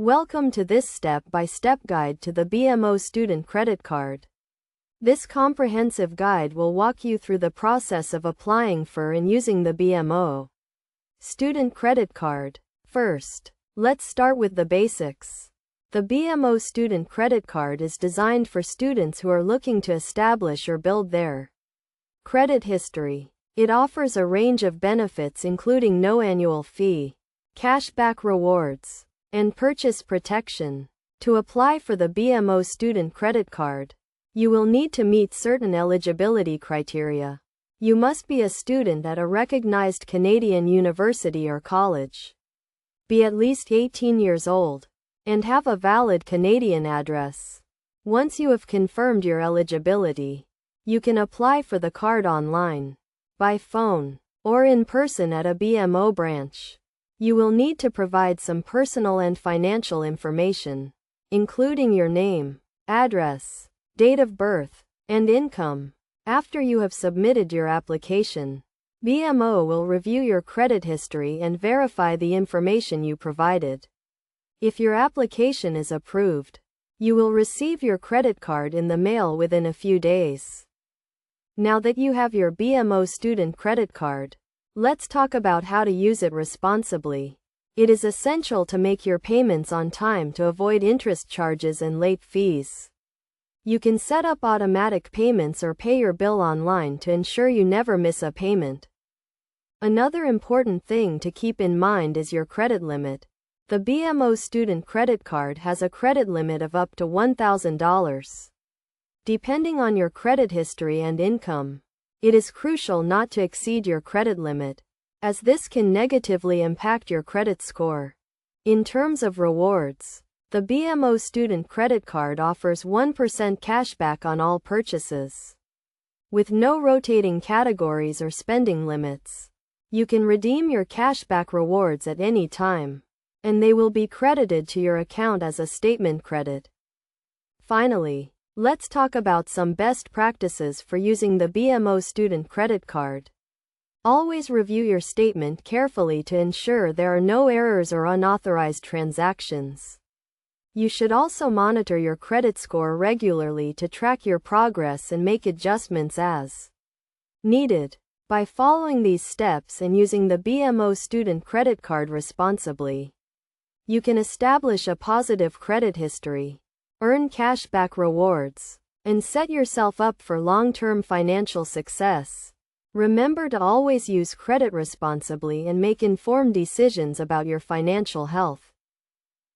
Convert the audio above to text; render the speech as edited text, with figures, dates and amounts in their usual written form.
Welcome to this step-by-step guide to the BMO student credit card. This comprehensive guide will walk you through the process of applying for and using the BMO student credit card. First, let's start with the basics. The BMO student credit card is designed for students who are looking to establish or build their credit history. It offers a range of benefits including no annual fee, cashback rewards, and purchase protection. To apply for the BMO student credit card, you will need to meet certain eligibility criteria. You must be a student at a recognized Canadian university or college, be at least 18 years old, and have a valid Canadian address. Once you have confirmed your eligibility, you can apply for the card online, by phone, or in person at a BMO branch. You will need to provide some personal and financial information, including your name, address, date of birth, and income. After you have submitted your application, BMO will review your credit history and verify the information you provided. If your application is approved, you will receive your credit card in the mail within a few days. Now that you have your BMO student credit card, let's talk about how to use it responsibly. It is essential to make your payments on time to avoid interest charges and late fees. You can set up automatic payments or pay your bill online to ensure you never miss a payment. Another important thing to keep in mind is your credit limit. The BMO student credit card has a credit limit of up to $1,000. Depending on your credit history and income, it is crucial not to exceed your credit limit, as this can negatively impact your credit score. In terms of rewards, the BMO student credit card offers 1% cashback on all purchases. With no rotating categories or spending limits, you can redeem your cashback rewards at any time, and they will be credited to your account as a statement credit. Finally, let's talk about some best practices for using the BMO student credit card. Always review your statement carefully to ensure there are no errors or unauthorized transactions. You should also monitor your credit score regularly to track your progress and make adjustments as needed. By following these steps and using the BMO student credit card responsibly, you can establish a positive credit history, earn cashback rewards, and set yourself up for long-term financial success. Remember to always use credit responsibly and make informed decisions about your financial health.